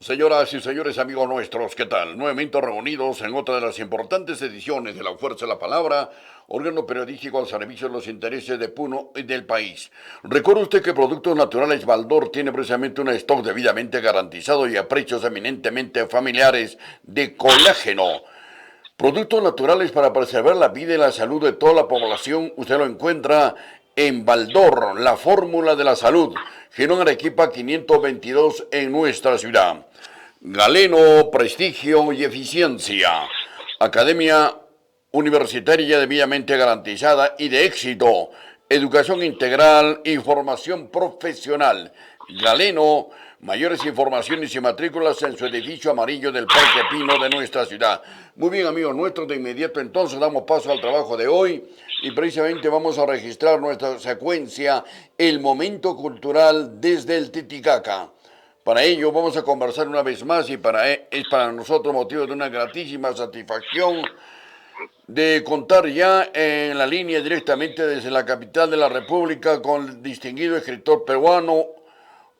Señoras y señores, amigos nuestros, ¿qué tal? Nuevamente reunidos en otra de las importantes ediciones de La Fuerza de la Palabra, órgano periodístico al servicio de los intereses de Puno y del país. Recuerde usted que Productos Naturales Baldor tiene precisamente un stock debidamente garantizado y a precios eminentemente familiares de colágeno. Productos naturales para preservar la vida y la salud de toda la población, usted lo encuentra en Baldor, la fórmula de la salud, Girón Arequipa 522 en nuestra ciudad. Galeno, prestigio y eficiencia. Academia universitaria debidamente garantizada y de éxito. Educación integral y formación profesional. Galeno, mayores informaciones y matrículas en su edificio amarillo del Parque Pino de nuestra ciudad. Muy bien, amigos nuestros, de inmediato entonces damos paso al trabajo de hoy y precisamente vamos a registrar nuestra secuencia, el momento cultural desde el Titicaca. Para ello vamos a conversar una vez más y es para nosotros motivo de una gratísima satisfacción de contar ya en la línea directamente desde la capital de la República con el distinguido escritor peruano,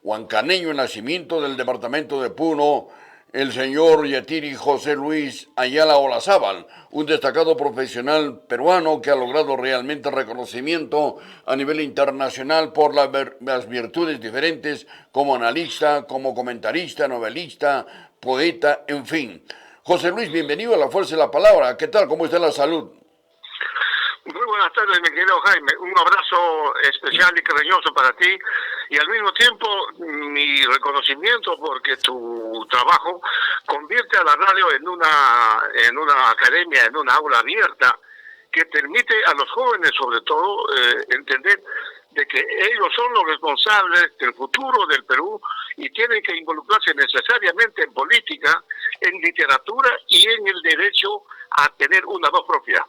huancaneño de nacimiento del departamento de Puno, el señor Yetiri José Luis Ayala Olazábal, un destacado profesional peruano que ha logrado realmente reconocimiento a nivel internacional por las virtudes diferentes como analista, como comentarista, novelista, poeta, en fin. José Luis, bienvenido a La Fuerza de la Palabra. ¿Qué tal? ¿Cómo está la salud? Muy buenas tardes, mi querido Jaime. Un abrazo especial y cariñoso para ti y al mismo tiempo mi reconocimiento porque tu trabajo convierte a la radio en una academia, en una aula abierta que permite a los jóvenes, sobre todo, entender de que ellos son los responsables del futuro del Perú y tienen que involucrarse necesariamente en política, en literatura y en el derecho a tener una voz propia.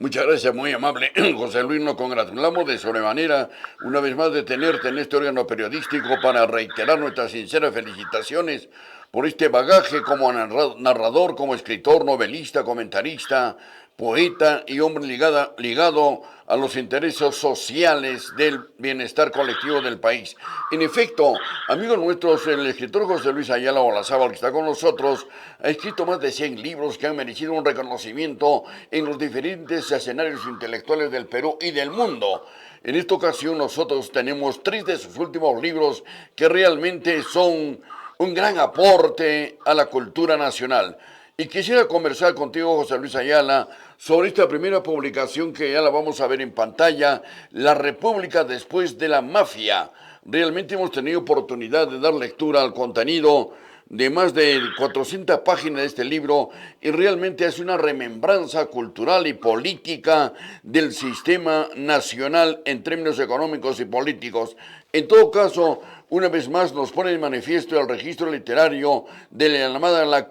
Muchas gracias, muy amable José Luis. Nos congratulamos de sobremanera una vez más de tenerte en este órgano periodístico para reiterar nuestras sinceras felicitaciones por este bagaje como narrador, como escritor, novelista, comentarista, poeta y hombre ligado a los intereses sociales del bienestar colectivo del país. En efecto, amigos nuestros, el escritor José Luis Ayala Olazábal, que está con nosotros, ha escrito más de 100 libros que han merecido un reconocimiento en los diferentes escenarios intelectuales del Perú y del mundo. En esta ocasión nosotros tenemos 3 de sus últimos libros que realmente son un gran aporte a la cultura nacional. Y quisiera conversar contigo, José Luis Ayala, sobre esta primera publicación que ya la vamos a ver en pantalla, La República después de la mafia. Realmente hemos tenido oportunidad de dar lectura al contenido de más de 400 páginas de este libro y realmente hace una remembranza cultural y política del sistema nacional en términos económicos y políticos. En todo caso, una vez más nos pone de manifiesto el registro literario de la llamada la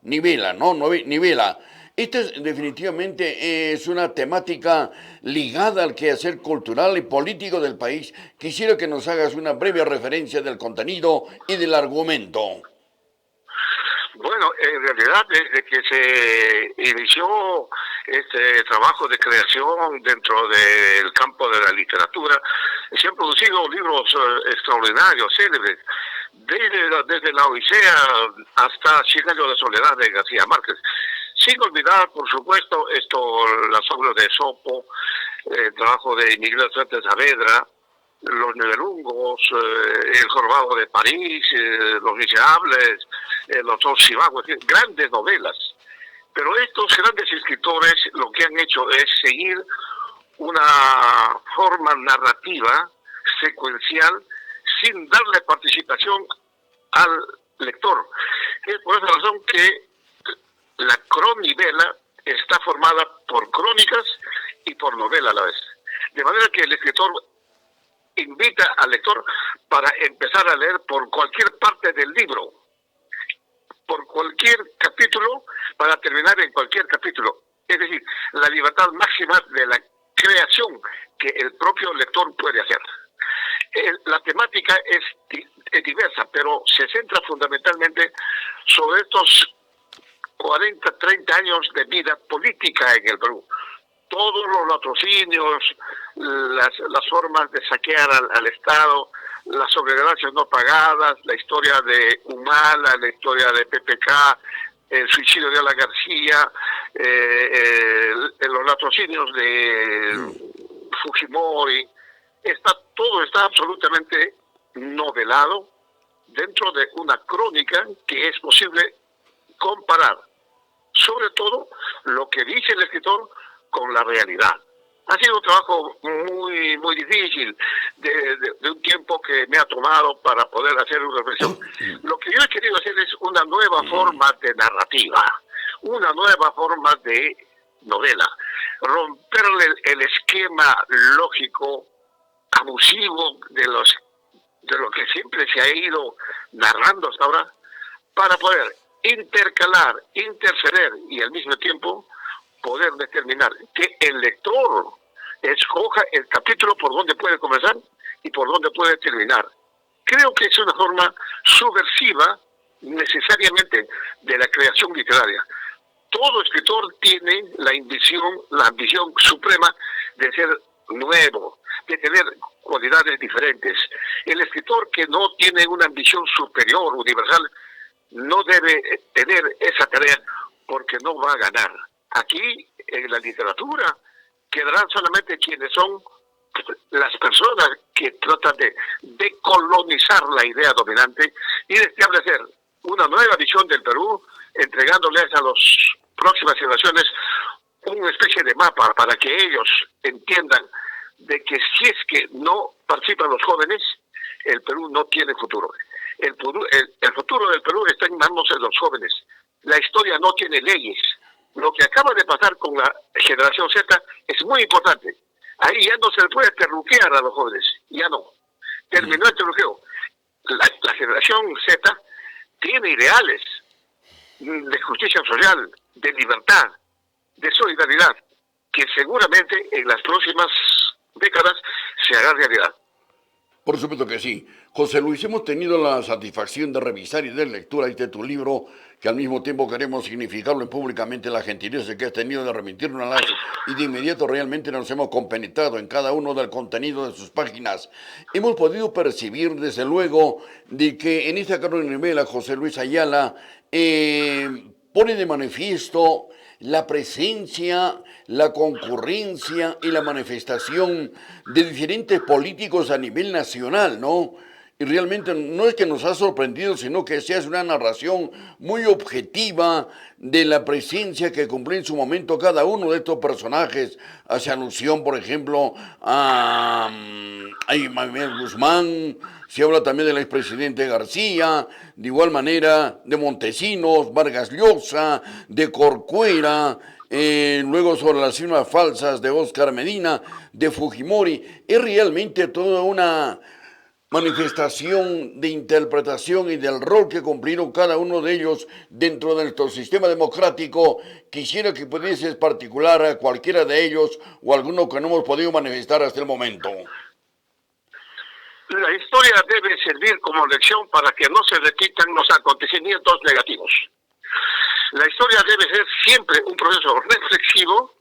Nivela. Esta definitivamente es una temática ligada al quehacer cultural y político del país. Quisiera que nos hagas una breve referencia del contenido y del argumento. Bueno, en realidad desde que se inició este trabajo de creación dentro del campo de la literatura, se han producido libros extraordinarios, célebres, desde la Odisea hasta Cien años de soledad de García Márquez. Sin olvidar, por supuesto, las obras de Esopo, el trabajo de Miguel Cervantes Saavedra, Los Nibelungos, El Jorobado de París, Los Miserables, Los Dos Chivagos, grandes novelas. Pero estos grandes escritores lo que han hecho es seguir una forma narrativa secuencial sin darle participación al lector. Es por esa razón que la cronivela está formada por crónicas y por novela a la vez. De manera que el escritor invita al lector para empezar a leer por cualquier parte del libro, por cualquier capítulo, para terminar en cualquier capítulo. Es decir, la libertad máxima de la creación que el propio lector puede hacer. La temática es diversa, pero se centra fundamentalmente sobre estos 40, 30 años de vida política en el Perú. Todos los latrocinios, las formas de saquear al Estado, las sobreganancias no pagadas, la historia de Humala, la historia de PPK, el suicidio de Alan García, los latrocinios de Fujimori. Todo está absolutamente novelado dentro de una crónica que es posible comparar, sobre todo lo que dice el escritor con la realidad. Ha sido un trabajo muy muy difícil, de un tiempo que me ha tomado para poder hacer una reflexión. Lo que yo he querido hacer es una nueva forma de narrativa, una nueva forma de novela, romperle el esquema lógico abusivo de lo que siempre se ha ido narrando hasta ahora, para poder intercalar, interferir y al mismo tiempo poder determinar que el lector escoja el capítulo por donde puede comenzar y por donde puede terminar. Creo que es una forma subversiva necesariamente de la creación literaria. Todo escritor tiene la ambición suprema de ser nuevo, de tener cualidades diferentes. El escritor que no tiene una ambición superior, universal, no debe tener esa tarea porque no va a ganar. Aquí, en la literatura, quedarán solamente quienes son las personas que tratan de decolonizar la idea dominante y de establecer una nueva visión del Perú, entregándoles a las próximas generaciones una especie de mapa para que ellos entiendan de que si es que no participan los jóvenes, el Perú no tiene futuro. El futuro del Perú está en manos de los jóvenes. La historia no tiene leyes. Lo que acaba de pasar con la generación Z es muy importante. Ahí ya no se le puede terruquear a los jóvenes. Ya no. Terminó el terruqueo. La generación Z tiene ideales de justicia social, de libertad, de solidaridad, que seguramente en las próximas décadas se hará realidad. Por supuesto que sí. José Luis, hemos tenido la satisfacción de revisar y de lectura este tu libro, que al mismo tiempo queremos significarlo públicamente, la gentileza que has tenido de remitirnos a las y de inmediato realmente nos hemos compenetrado en cada uno del contenido de sus páginas. Hemos podido percibir desde luego de que en esta novela José Luis Ayala pone de manifiesto la presencia, la concurrencia y la manifestación de diferentes políticos a nivel nacional, ¿no? Y realmente no es que nos ha sorprendido, sino que se hace una narración muy objetiva de la presencia que cumplió en su momento cada uno de estos personajes. Hace alusión, por ejemplo, a Manuel Guzmán, se habla también del expresidente García, de igual manera de Montesinos, Vargas Llosa, de Corcuera, luego sobre las firmas falsas de Óscar Medina, de Fujimori. Es realmente toda una manifestación de interpretación y del rol que cumplieron cada uno de ellos dentro de nuestro sistema democrático. Quisiera que pudieses particular a cualquiera de ellos o alguno que no hemos podido manifestar hasta el momento. La historia debe servir como lección para que no se repitan los acontecimientos negativos. La historia debe ser siempre un proceso reflexivo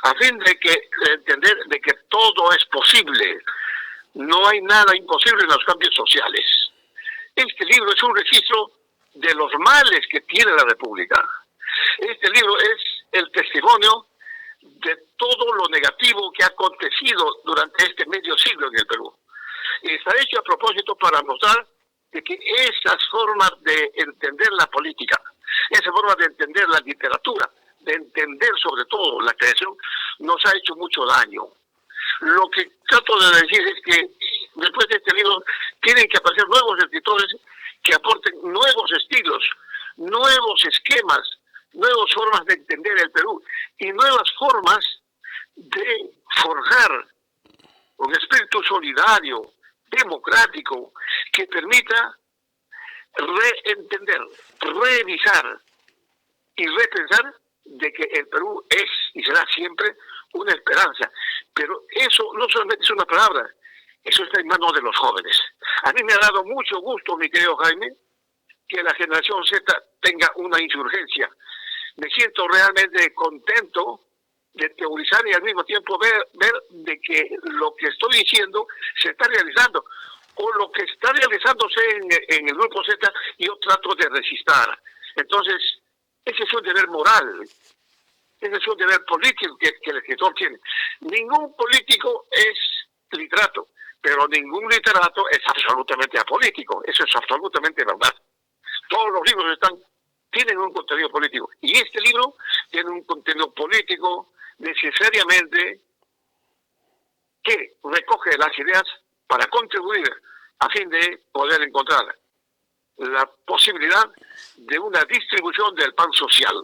a fin de que entender de que todo es posible. No hay nada imposible en los cambios sociales. Este libro es un registro de los males que tiene la República. Este libro es el testimonio de todo lo negativo que ha acontecido durante este medio siglo en el Perú. Y está hecho a propósito para mostrar de que esas formas de entender la política, esa forma de entender la literatura, de entender sobre todo la creación, nos ha hecho mucho daño. Lo que trato de decir es que después de este libro tienen que aparecer nuevos escritores que aporten nuevos estilos, nuevos esquemas, nuevas formas de entender el Perú, y nuevas formas de forjar un espíritu solidario, democrático, que permita reentender, revisar y repensar de que el Perú es y será siempre una esperanza. Pero eso no solamente es una palabra, eso está en manos de los jóvenes. A mí me ha dado mucho gusto, mi querido Jaime, que la generación Z tenga una insurgencia. Me siento realmente contento de teorizar y al mismo tiempo ver de que lo que estoy diciendo se está realizando, o lo que está realizándose en el Grupo Z, yo trato de resistir. Entonces, ese es un deber moral, ese es un deber político que el escritor tiene. Ningún político es literato, pero ningún literato es absolutamente apolítico. Eso es absolutamente verdad. Todos los libros tienen un contenido político. Y este libro tiene un contenido político necesariamente que recoge las ideas para contribuir a fin de poder encontrar la posibilidad de una distribución del pan social.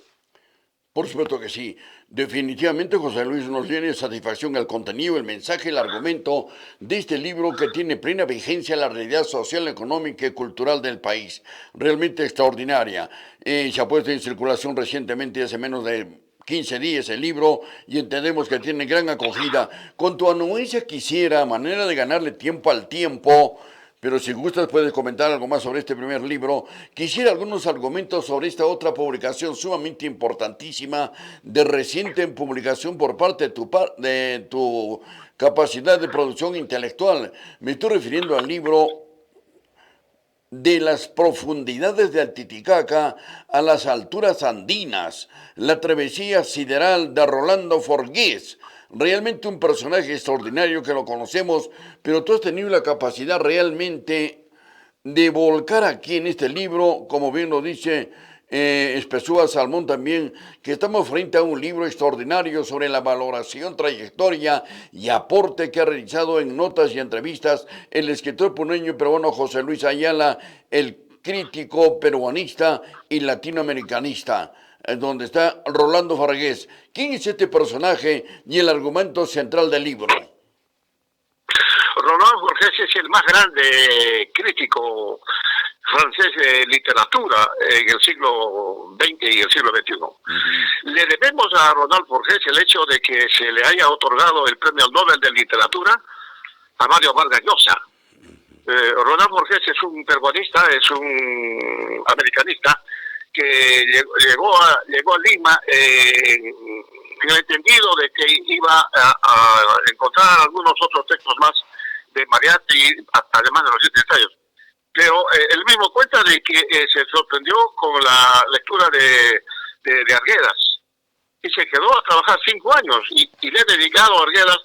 Por supuesto que sí. Definitivamente, José Luis, nos llena satisfacción el contenido, el mensaje, el argumento de este libro que tiene plena vigencia en la realidad social, económica y cultural del país. Realmente extraordinaria. Se ha puesto en circulación recientemente, hace menos de 15 días, el libro, y entendemos que tiene gran acogida. Con tu anuencia quisiera, a manera de ganarle tiempo al tiempo, pero si gustas puedes comentar algo más sobre este primer libro. Quisiera algunos argumentos sobre esta otra publicación sumamente importantísima, de reciente publicación por parte de tu capacidad de producción intelectual. Me estoy refiriendo al libro De las profundidades del Titicaca a las alturas andinas, la travesía sideral de Rolando Forgués. Realmente un personaje extraordinario que lo conocemos, pero tú has tenido la capacidad realmente de volcar aquí en este libro, como bien lo dice Espesúa Salmón también, que estamos frente a un libro extraordinario sobre la valoración, trayectoria y aporte que ha realizado en notas y entrevistas el escritor puneño y peruano José Luis Ayala, el crítico peruanista y latinoamericanista, donde está Rolando Fargués. ¿Quién es este personaje y el argumento central del libro? Roland Borges es el más grande crítico francés de literatura en el siglo XX y el siglo XXI. Le debemos a Roland Borges el hecho de que se le haya otorgado el premio Nobel de Literatura a Mario Vargas Llosa. Roland Borges es un peruanista, es un americanista que llegó a Lima en el entendido de que iba a encontrar algunos otros textos más de Mariátegui, además de los 7 ensayos. Pero él mismo cuenta de que se sorprendió con la lectura de Arguedas y se quedó a trabajar 5 años y le he dedicado a Arguedas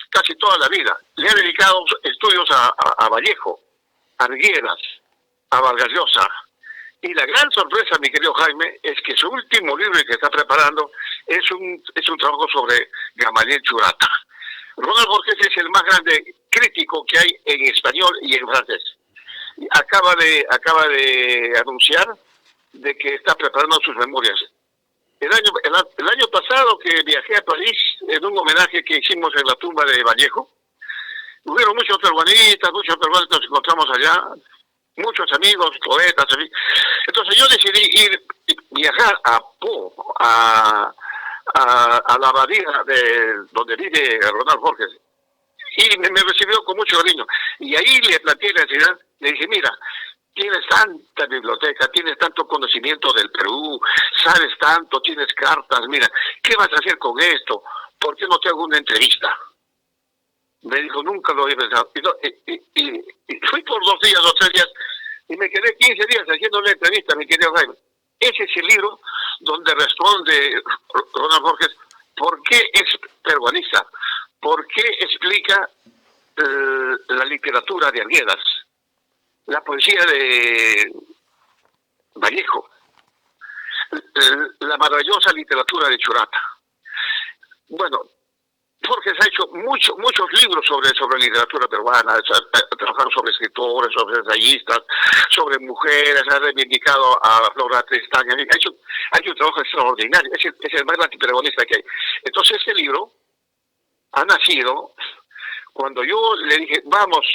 casi toda la vida. Le he dedicado estudios a Vallejo, a Arguedas, a Vargas Llosa. Y la gran sorpresa, mi querido Jaime, es que su último libro que está preparando es un trabajo sobre Gamaliel Churata. Ronald Borges es el más grande crítico que hay en español y en francés. Acaba de anunciar de que está preparando sus memorias. El año pasado que viajé a París en un homenaje que hicimos en la tumba de Vallejo, hubieron muchos peruanistas, nos encontramos allá, muchos amigos, poetas, entonces yo decidí viajar a Po, a la abadía donde vive Ronald Borges, y me recibió con mucho cariño, y ahí le planteé la necesidad, le dije, mira, tienes tanta biblioteca, tienes tanto conocimiento del Perú, sabes tanto, tienes cartas, mira, ¿qué vas a hacer con esto? ¿Por qué no te hago una entrevista? Me dijo, nunca lo había pensado. Y fui por 2 días o 3 días y me quedé 15 días haciendo la entrevista, mi querido Jaime. Ese es el libro donde responde Ronald Borges por qué es peruanista, por qué explica la literatura de Arguedas, la poesía de Vallejo, la maravillosa literatura de Churata. Bueno, Jorge ha hecho muchos libros sobre literatura peruana, ha trabajado sobre escritores, sobre ensayistas, sobre mujeres, ha reivindicado a Flora Tristán, ha hecho un trabajo extraordinario, es el más antiperonista que hay. Entonces ese libro ha nacido cuando yo le dije, vamos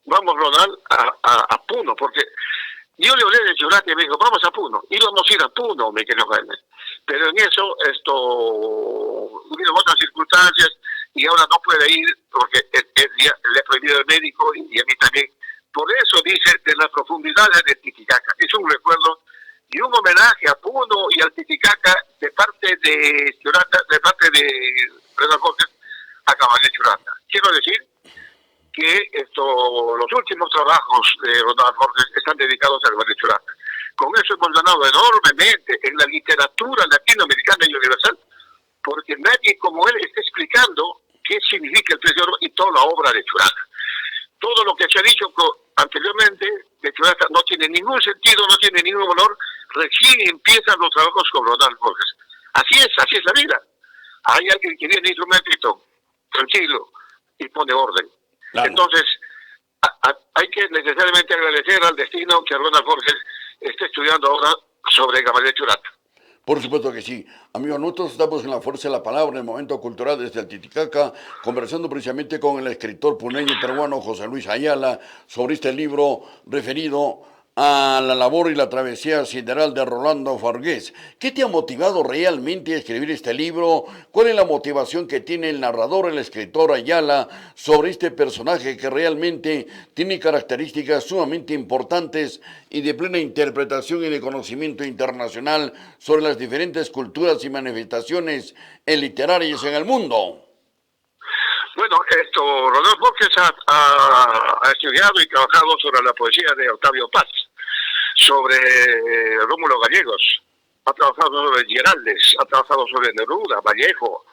Ronald, a Puno, porque yo le hablé de Churate y me dijo, vamos a Puno. Íbamos a ir a Puno, mi querido Jaime. Pero en eso, hubieron otras circunstancias y ahora no puede ir porque le ha prohibido el médico y a mí también. Por eso dice, de las profundidades de Titicaca. Es un recuerdo y un homenaje a Puno y al Titicaca de parte de Churata, de parte de Ronald Borges a Caballé Churata. Quiero decir que los últimos trabajos de Ronald Borges están dedicados al Caballé Churata. Con eso hemos ganado enormemente en la literatura latinoamericana y universal, porque nadie como él está explicando qué significa el precio y toda la obra de Churata. Todo lo que se ha dicho anteriormente de Churata no tiene ningún sentido, no tiene ningún valor, recién empiezan los trabajos con Ronald Borges. Así es la vida. Hay alguien que viene y un momentito, tranquilo, y pone orden. Claro. Entonces, hay que necesariamente agradecer al destino que Ronald Borges esté estudiando ahora sobre Caballé Churata. Por supuesto que sí. Amigos, nosotros estamos en la Fuerza de la Palabra, en el Momento Cultural desde el Titicaca, conversando precisamente con el escritor puneño y peruano José Luis Ayala sobre este libro referido a la labor y la travesía sideral de Rolando Forgués. ¿Qué te ha motivado realmente a escribir este libro? ¿Cuál es la motivación que tiene el narrador, el escritor Ayala, sobre este personaje que realmente tiene características sumamente importantes y de plena interpretación y de conocimiento internacional sobre las diferentes culturas y manifestaciones literarias en el mundo? Bueno, Rodolfo Borges ha estudiado y trabajado sobre la poesía de Octavio Paz, sobre Rómulo Gallegos, ha trabajado sobre Giraldes, ha trabajado sobre Neruda, Vallejo,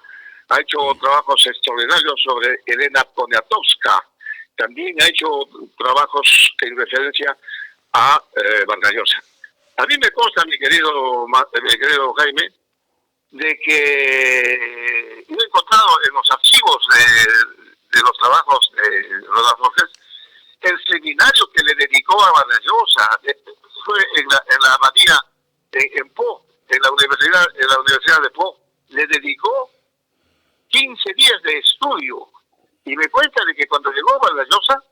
ha hecho trabajos extraordinarios sobre Elena Poniatowska, también ha hecho trabajos en referencia a Vargas Llosa. A mí me consta, mi querido Jaime, de que yo he encontrado en los archivos de los trabajos de Ronald Borges el seminario que le dedicó a Vargas Llosa. Fue en la abadía en Po, en la Universidad de Po. Le dedicó 15 días de estudio y me cuenta de que cuando llegó Vargas Llosa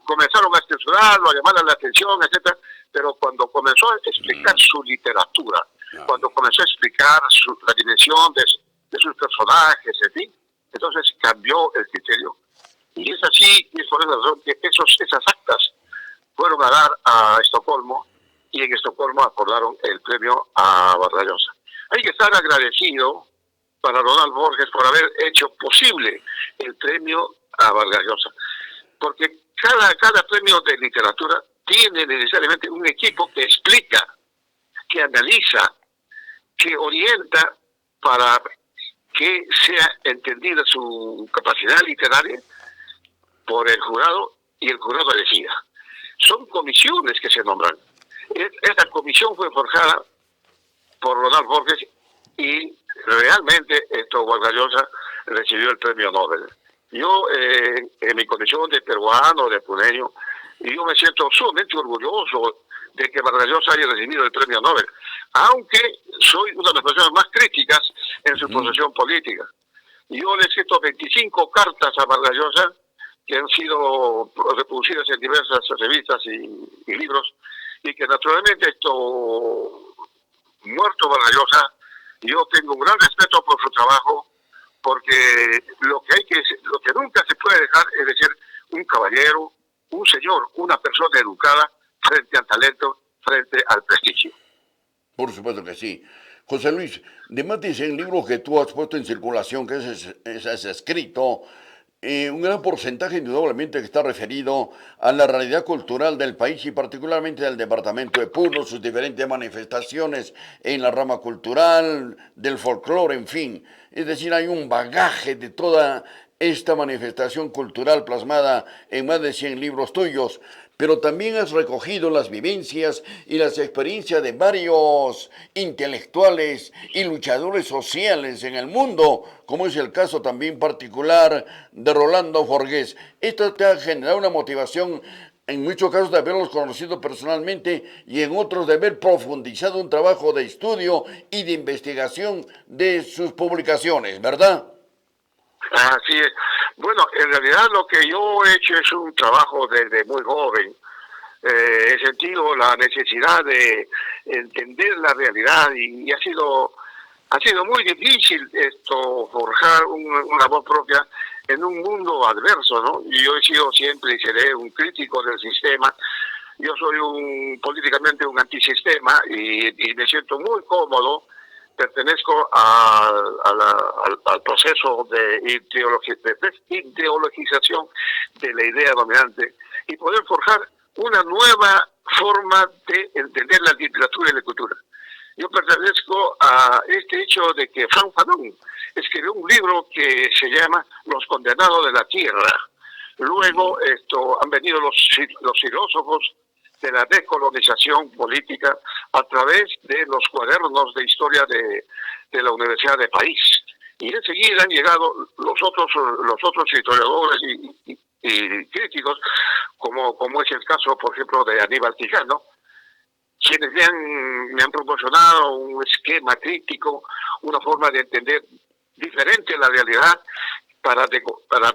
comenzaron a censurarlo, a llamarle la atención, etcétera, pero cuando comenzó a explicar su literatura, cuando comenzó a explicar la dimensión de sus personajes, en fin, entonces cambió el criterio. Y es así, y es por esa razón que esas actas fueron a dar a Estocolmo, y en Estocolmo acordaron el premio a Vargas Llosa. Hay que estar agradecido para Ronald Borges por haber hecho posible el premio a Vargas Llosa, porque cada premio de literatura tiene necesariamente un equipo que explica, que analiza, que orienta para que sea entendida su capacidad literaria por el jurado y el jurado decida. Son comisiones que se nombran. Esta comisión fue forjada por Ronald Borges y realmente Vargas Llosa recibió el premio Nobel. Yo, en mi condición de peruano, de puneño, yo me siento sumamente orgulloso de que Vargas Llosa haya recibido el premio Nobel, aunque soy una de las personas más críticas en su posición política. Yo le he escrito 25 cartas a Vargas Llosa que han sido reproducidas en diversas revistas y libros, y que naturalmente muerto Vargas Llosa, yo tengo un gran respeto por su trabajo, porque lo que nunca se puede dejar es de ser un caballero, un señor, una persona educada frente al talento, frente al prestigio. Por supuesto que sí. José Luis, de más de 100 libros que tú has puesto en circulación, que has escrito, un gran porcentaje indudablemente que está referido a la realidad cultural del país y particularmente del departamento de Puno, sus diferentes manifestaciones en la rama cultural, del folclore, en fin. Es decir, hay un bagaje de toda esta manifestación cultural plasmada en más de 100 libros tuyos. pero también has recogido las vivencias y las experiencias de varios intelectuales y luchadores sociales en el mundo, como es el caso también particular de Rolando Forgués. Esto te ha generado una motivación en muchos casos de haberlos conocido personalmente y en otros de haber profundizado un trabajo de estudio y de investigación de sus publicaciones, ¿verdad? Así es. Bueno, en realidad lo que yo he hecho es un trabajo desde muy joven. He sentido la necesidad de entender la realidad y ha sido muy difícil esto forjar una voz propia en un mundo adverso, ¿no? Y yo he sido siempre y seré un crítico del sistema. Yo soy políticamente un antisistema y me siento muy cómodo. Pertenezco al proceso de ideologización de la idea dominante y poder forjar una nueva forma de entender la literatura y la cultura. Yo pertenezco a este hecho de que Frank Fanon escribió un libro que se llama Los condenados de la tierra. Luego han venido los filósofos de la decolonización política a través de los cuadernos de historia de la Universidad de París. Y enseguida han llegado los otros historiadores y críticos, como es el caso, por ejemplo, de Aníbal Quijano, quienes me han proporcionado un esquema crítico, una forma de entender diferente la realidad para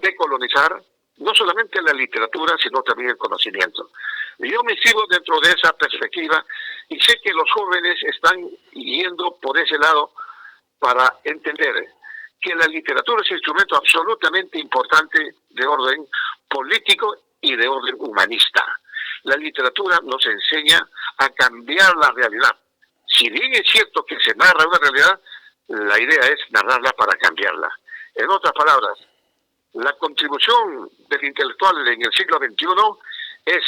decolonizar no solamente la literatura, sino también el conocimiento. Y yo me sigo dentro de esa perspectiva y sé que los jóvenes están yendo por ese lado para entender que la literatura es un instrumento absolutamente importante de orden político y de orden humanista. La literatura nos enseña a cambiar la realidad. Si bien es cierto que se narra una realidad, la idea es narrarla para cambiarla. En otras palabras, la contribución del intelectual en el siglo XXI es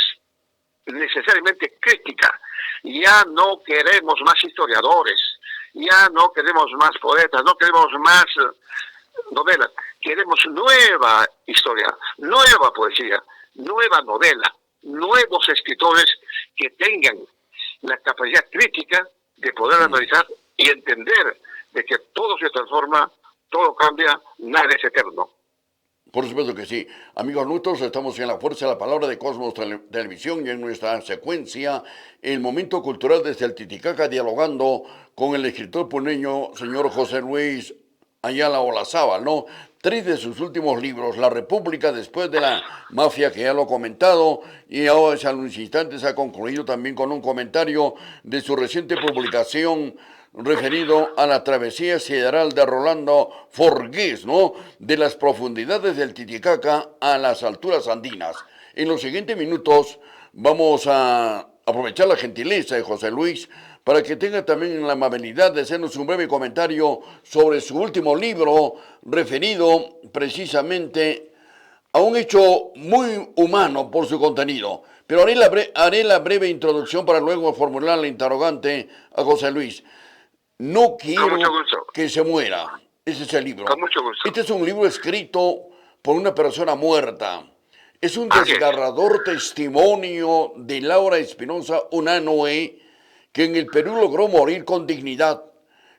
necesariamente crítica. Ya no queremos más historiadores, ya no queremos más poetas, no queremos más novelas, queremos nueva historia, nueva poesía, nueva novela, nuevos escritores que tengan la capacidad crítica de poder analizar y entender de que todo se transforma, todo cambia, nada es eterno. Por supuesto que sí. Amigos nuestros, estamos en la fuerza de la palabra de Cosmos Televisión y en nuestra secuencia, el momento cultural desde el Titicaca, dialogando con el escritor puneño, señor José Luis Ayala Olazábal, ¿no? 3 de sus últimos libros, La República después de la mafia, que ya lo he comentado, y ahora hace unos instantes ha concluido también con un comentario de su reciente publicación referido a la travesía sideral de Rolando Forgués, ¿no? De las profundidades del Titicaca a las alturas andinas. En los siguientes minutos vamos a aprovechar la gentileza de José Luis para que tenga también la amabilidad de hacernos un breve comentario sobre su último libro referido precisamente a un hecho muy humano por su contenido. Pero haré la breve introducción para luego formular la interrogante a José Luis. No quiero que se muera. Ese es el libro. Con mucho gusto. Este es un libro escrito por una persona muerta. Es un desgarrador testimonio de Laura Espinosa Unanue, que en el Perú logró morir con dignidad.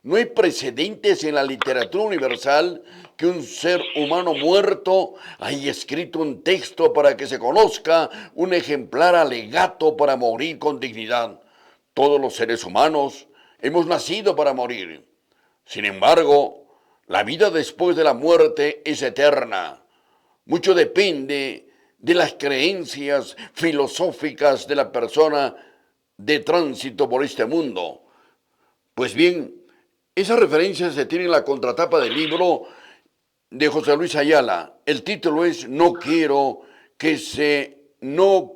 No hay precedentes en la literatura universal que un ser humano muerto haya escrito un texto para que se conozca un ejemplar alegato para morir con dignidad. Todos los seres humanos hemos nacido para morir. Sin embargo, la vida después de la muerte es eterna. Mucho depende de las creencias filosóficas de la persona de tránsito por este mundo. Pues bien, esa referencia se tiene en la contratapa del libro de José Luis Ayala. El título es No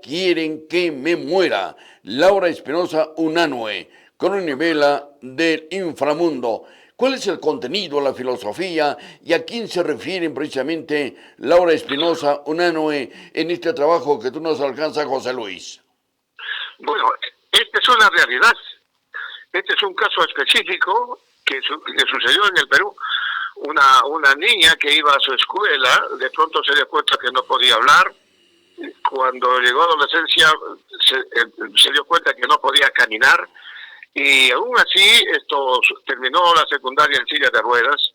quieren que me muera. Laura Espinosa Unanue, con una novela del inframundo. ¿Cuál es el contenido, la filosofía y a quién se refieren precisamente Laura Espinosa Unanue en este trabajo que tú nos alcanzas, José Luis? Bueno, esta es una realidad. Este es un caso específico que sucedió en el Perú. Una niña que iba a su escuela, de pronto se dio cuenta que no podía hablar Cuando llegó a la adolescencia se dio cuenta que no podía caminar y aún así terminó la secundaria en silla de ruedas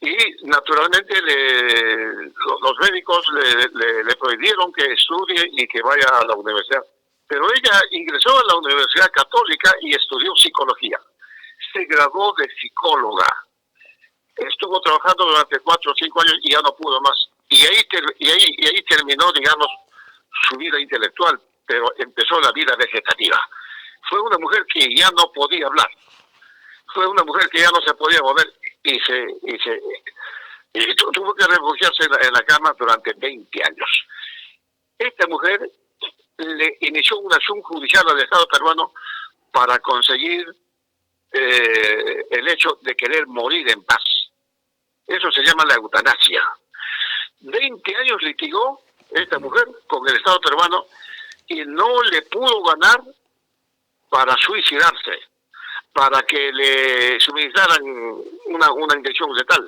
y naturalmente los médicos le prohibieron que estudie y que vaya a la universidad. Pero ella ingresó a la Universidad Católica y estudió psicología. Se graduó de psicóloga. Estuvo trabajando durante 4 o 5 años y ya no pudo más. Y ahí terminó, digamos, su vida intelectual, pero empezó la vida vegetativa. Fue una mujer que ya no podía hablar. Fue una mujer que ya no se podía mover y tuvo que refugiarse en la cama durante 20 años. Esta mujer le inició una acción judicial al Estado peruano para conseguir el hecho de querer morir en paz. Eso se llama la eutanasia. 20 años litigó esta mujer con el Estado peruano y no le pudo ganar para suicidarse, para que le suministraran una inyección letal,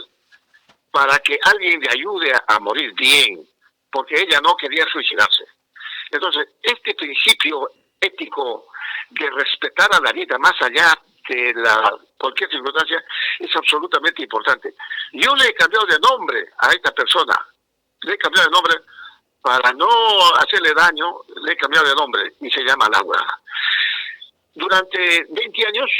para que alguien le ayude a morir bien, porque ella no quería suicidarse. Entonces, este principio ético de respetar a la vida más allá de cualquier circunstancia es absolutamente importante. Yo le he cambiado de nombre a esta persona, le he cambiado de nombre para no hacerle daño, le he cambiado de nombre y se llama Laura. Durante 20 años,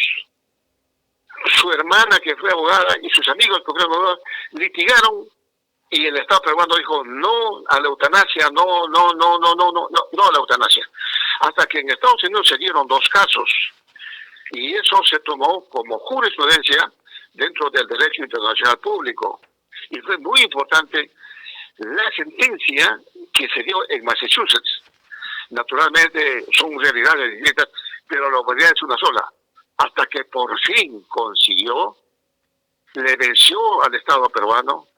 su hermana, que fue abogada, y sus amigos que fueron abogados, litigaron y el Estado peruano dijo no a la eutanasia, no a la eutanasia. Hasta que en Estados Unidos se dieron 2 casos y eso se tomó como jurisprudencia dentro del derecho internacional público. Y fue muy importante la sentencia que se dio en Massachusetts. Naturalmente son realidades distintas, pero la realidad es una sola. Hasta que por fin consiguió, le venció al Estado peruano,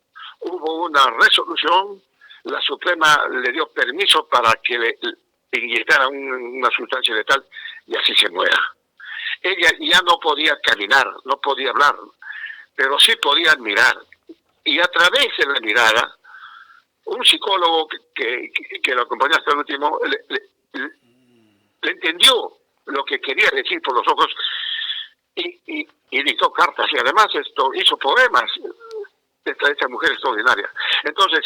hubo una resolución, la Suprema le dio permiso para que le inyectara una sustancia letal y así se muera. Ella ya no podía caminar, no podía hablar, pero sí podía mirar. Y a través de la mirada, un psicólogo que lo acompañó hasta el último, le entendió lo que quería decir por los ojos y dictó cartas y además hizo poemas. Esta mujer extraordinaria. Entonces,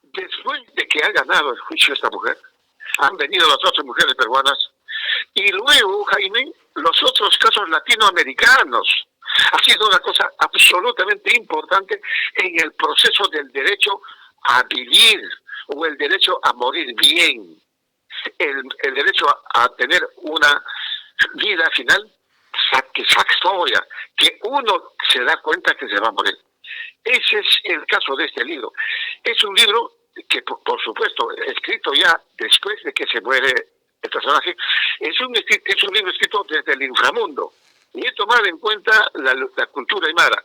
después de que ha ganado el juicio esta mujer, han venido las otras mujeres peruanas y luego, Jaime, los otros casos latinoamericanos. Ha sido una cosa absolutamente importante en el proceso del derecho a vivir o el derecho a morir bien, el derecho a tener una vida final satisfactoria, que uno se da cuenta que se va a morir. Ese es el caso de este libro. Es un libro que, por supuesto, escrito ya después de que se muere el personaje, es un libro escrito desde el inframundo. Y he tomado en cuenta la cultura aymara.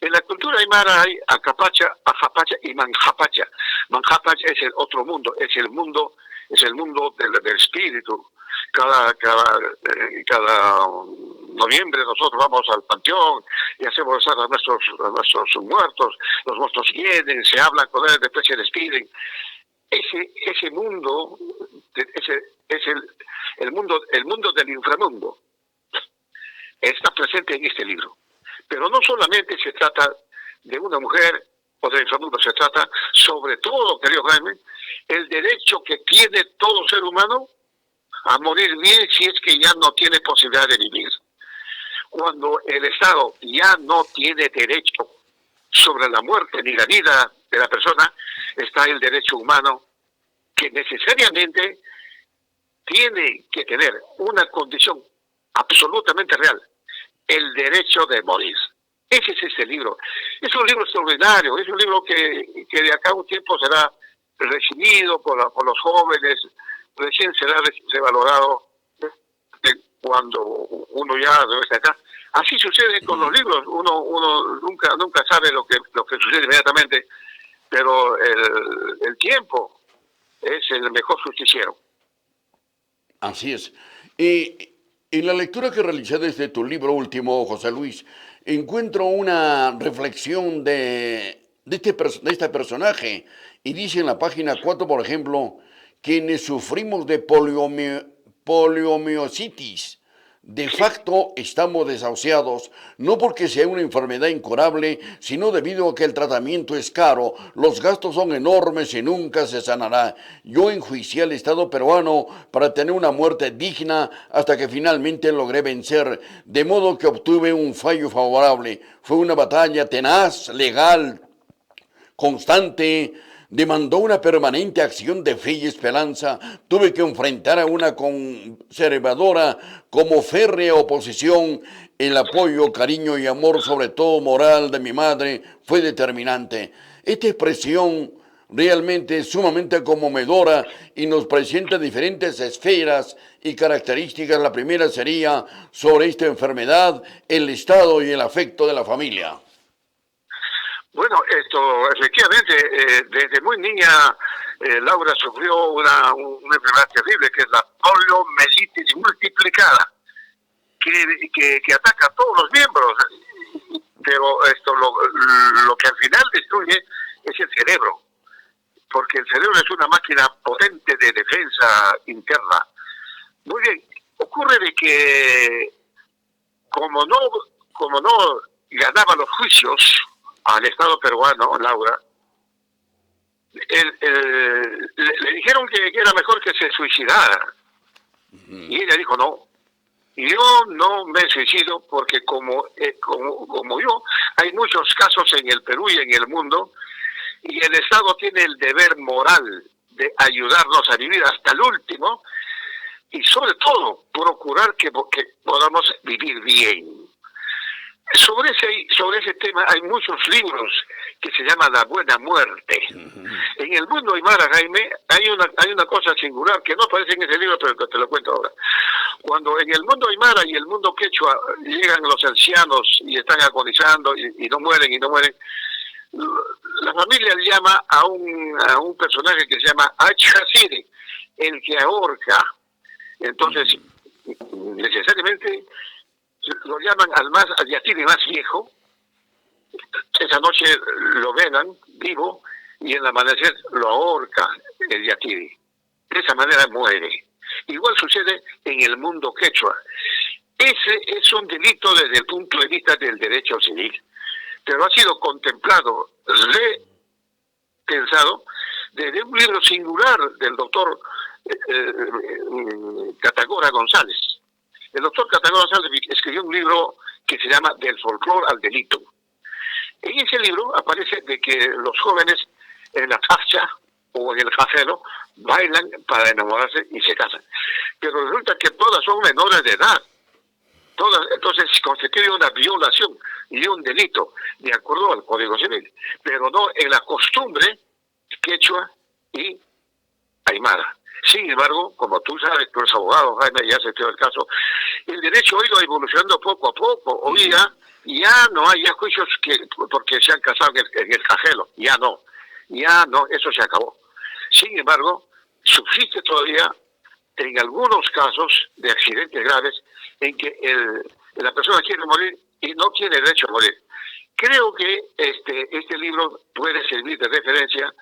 En la cultura aymara hay Acapacha, Ajapacha y Manjapacha. Manjapacha es el otro mundo, es el mundo del espíritu. Cada noviembre nosotros vamos al panteón y hacemos rezar a nuestros muertos, los muertos vienen, se hablan con él, después se despiden. Ese mundo es el mundo del inframundo. Está presente en este libro. Pero no solamente se trata de una mujer o del inframundo, se trata sobre todo, querido Jaime, el derecho que tiene todo ser humano a morir bien si es que ya no tiene posibilidad de vivir. Cuando el Estado ya no tiene derecho sobre la muerte ni la vida de la persona, está el derecho humano que necesariamente tiene que tener una condición absolutamente real, el derecho de morir. Ese es este libro. Es un libro extraordinario, es un libro que de acá a un tiempo será recibido por los jóvenes, recién será revalorado cuando uno ya no está acá. Así sucede con los libros, uno nunca sabe lo que sucede inmediatamente, pero el tiempo es el mejor justiciero. Así es. En la lectura que realicé desde tu libro último, José Luis, encuentro una reflexión de este personaje y dice en la página 4, por ejemplo, quienes sufrimos de poliomiositis. De facto estamos desahuciados, no porque sea una enfermedad incurable, sino debido a que el tratamiento es caro, los gastos son enormes y nunca se sanará. Yo enjuicié al Estado peruano para tener una muerte digna hasta que finalmente logré vencer, de modo que obtuve un fallo favorable. Fue una batalla tenaz, legal, constante, demandó una permanente acción de fe y esperanza. Tuve que enfrentar a una conservadora como férrea oposición. El apoyo, cariño y amor, sobre todo moral, de mi madre fue determinante. Esta expresión realmente es sumamente conmovedora y nos presenta diferentes esferas y características. La primera sería sobre esta enfermedad, el estado y el afecto de la familia. Bueno, esto, efectivamente, desde muy niña, Laura sufrió una enfermedad terrible, que es la poliomielitis multiplicada, que ataca a todos los miembros, pero esto lo que al final destruye es el cerebro, porque el cerebro es una máquina potente de defensa interna. Muy bien, ocurre de que como no ganaba los juicios al Estado peruano, Laura, le dijeron que era mejor que se suicidara. Y ella dijo, no, yo no me suicido porque como yo, hay muchos casos en el Perú y en el mundo, y el Estado tiene el deber moral de ayudarnos a vivir hasta el último, y sobre todo procurar que podamos vivir bien. Sobre ese tema hay muchos libros que se llaman La Buena Muerte. En el mundo aymara, Jaime, hay una cosa singular que no aparece en ese libro, pero que te lo cuento ahora. Cuando en el mundo aymara y el mundo quechua llegan los ancianos y están agonizando y no mueren, la familia le llama a un personaje que se llama Achasiri, el que ahorca. Entonces, necesariamente lo llaman al yatiri más viejo. Esa noche lo velan vivo y en el amanecer lo ahorca el yatiri. De esa manera muere. Igual sucede en el mundo quechua. Ese es un delito desde el punto de vista del derecho civil, pero ha sido contemplado, repensado, desde un libro singular del doctor Catagora González. El doctor Catagora González escribió un libro que se llama Del folclore al delito. En ese libro aparece de que los jóvenes en la facha o en el jajelo bailan para enamorarse y se casan. Pero resulta que todas son menores de edad. Entonces constituye una violación y un delito de acuerdo al Código Civil, pero no en la costumbre quechua y aymara. Sin embargo, como tú sabes, tú eres abogado, Jaime, ya se estudió el caso, el derecho hoy va evolucionando poco a poco. Hoy ya no hay juicios porque se han casado en el cajelo, ya no, eso se acabó. Sin embargo, subsiste todavía en algunos casos de accidentes graves en que la persona quiere morir y no tiene derecho a morir. Creo que este libro puede servir de referencia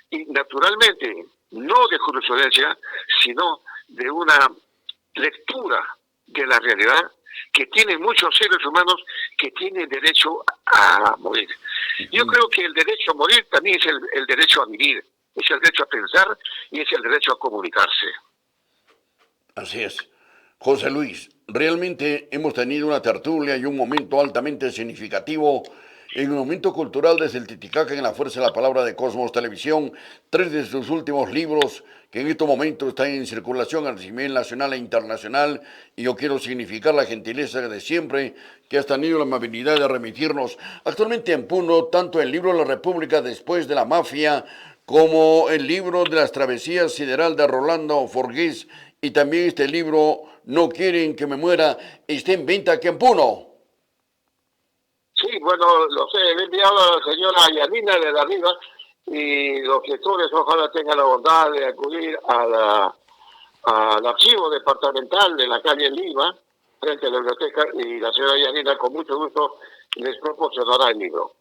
y naturalmente no de jurisprudencia, sino de una lectura de la realidad que tienen muchos seres humanos que tienen derecho a morir. Yo creo que el derecho a morir también es el derecho a vivir, es el derecho a pensar y es el derecho a comunicarse. Así es. José Luis, realmente hemos tenido una tertulia y un momento altamente significativo en el momento cultural desde el Titicaca en la Fuerza de la Palabra de Cosmos Televisión. 3 de sus últimos libros que en estos momentos están en circulación a nivel nacional e internacional, y yo quiero significar la gentileza de siempre que has tenido la amabilidad de remitirnos. Actualmente en Puno, tanto el libro La República después de la mafia como el libro de las travesías sideral de Rolando Forgués, y también este libro No quieren que me muera, está en venta aquí en Puno. Sí, bueno, los he enviado a la señora Yanina de la Riva y los lectores ojalá tengan la bondad de acudir al archivo departamental de la calle Lima, frente a la biblioteca, y la señora Yanina con mucho gusto les proporcionará el libro.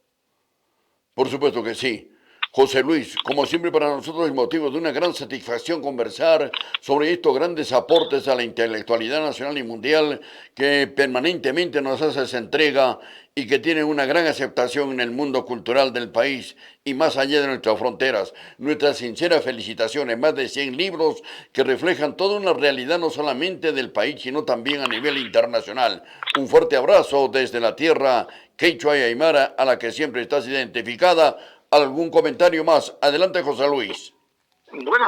Por supuesto que sí. José Luis, como siempre para nosotros es motivo de una gran satisfacción conversar sobre estos grandes aportes a la intelectualidad nacional y mundial que permanentemente nos hace esa entrega y que tienen una gran aceptación en el mundo cultural del país y más allá de nuestras fronteras. Nuestras sinceras felicitaciones, más de 100 libros que reflejan toda una realidad no solamente del país, sino también a nivel internacional. Un fuerte abrazo desde la tierra quechua y aymara a la que siempre estás identificada. ¿Algún comentario más? Adelante, José Luis. Bueno,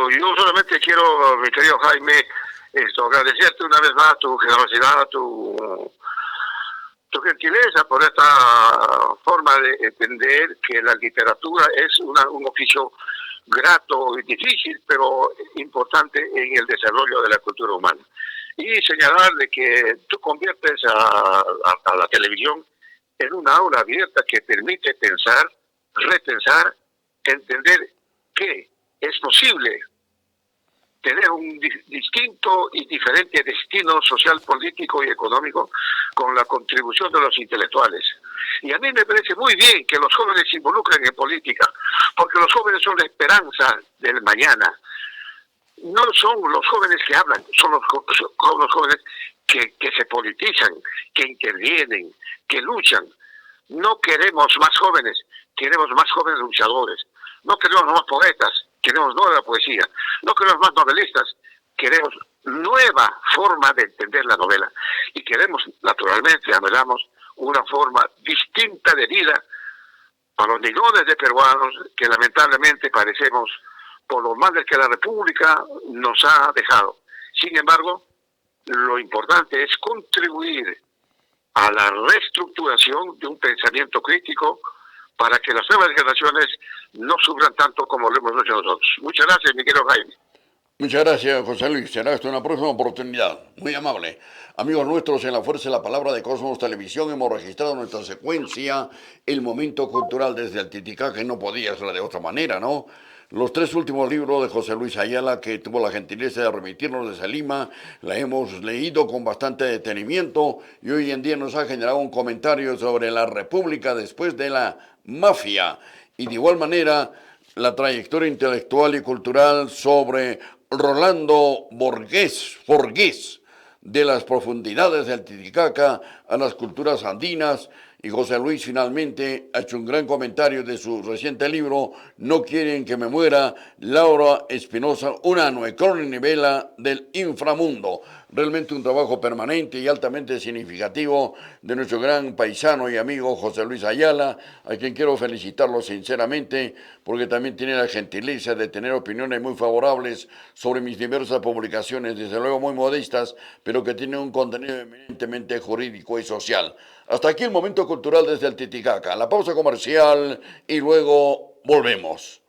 yo solamente quiero, mi querido Jaime, agradecerte una vez más tu generosidad, tu gentileza por esta forma de entender que la literatura es un oficio grato y difícil, pero importante en el desarrollo de la cultura humana. Y señalar de que tú conviertes a la televisión en una aula abierta que permite pensar, repensar, entender que es posible tener un distinto y diferente destino social, político y económico con la contribución de los intelectuales. Y a mí me parece muy bien que los jóvenes se involucren en política, porque los jóvenes son la esperanza del mañana. No son los jóvenes que hablan, son los jóvenes que se politizan, que intervienen, que luchan. No queremos más jóvenes, queremos más jóvenes luchadores. No queremos más poetas, queremos nueva poesía. No queremos más novelistas, queremos nueva forma de entender la novela. Y queremos, naturalmente, anhelamos una forma distinta de vida a los millones de peruanos que lamentablemente padecemos por los males que la República nos ha dejado. Sin embargo, lo importante es contribuir a la reestructuración de un pensamiento crítico para que las nuevas generaciones no sufran tanto como lo hemos hecho nosotros. Muchas gracias, mi querido Jaime. Muchas gracias, José Luis. Será hasta una próxima oportunidad. Muy amable. Amigos nuestros, en la Fuerza de la Palabra de Cosmos Televisión hemos registrado nuestra secuencia, el momento cultural desde el Titicaca, que no podía ser de otra manera, ¿no? Los tres últimos libros de José Luis Ayala, que tuvo la gentileza de remitirnos desde Lima, la hemos leído con bastante detenimiento y hoy en día nos ha generado un comentario sobre la República después de la mafia. Y de igual manera, la trayectoria intelectual y cultural sobre Rolando Borges, de las profundidades del Titicaca a las culturas andinas. Y José Luis finalmente ha hecho un gran comentario de su reciente libro, No quieren que me muera, Laura Espinosa, una novela del inframundo. Realmente un trabajo permanente y altamente significativo de nuestro gran paisano y amigo José Luis Ayala, a quien quiero felicitarlo sinceramente, porque también tiene la gentileza de tener opiniones muy favorables sobre mis diversas publicaciones, desde luego muy modestas, pero que tienen un contenido eminentemente jurídico y social. Hasta aquí el momento cultural desde el Titicaca. La pausa comercial y luego volvemos.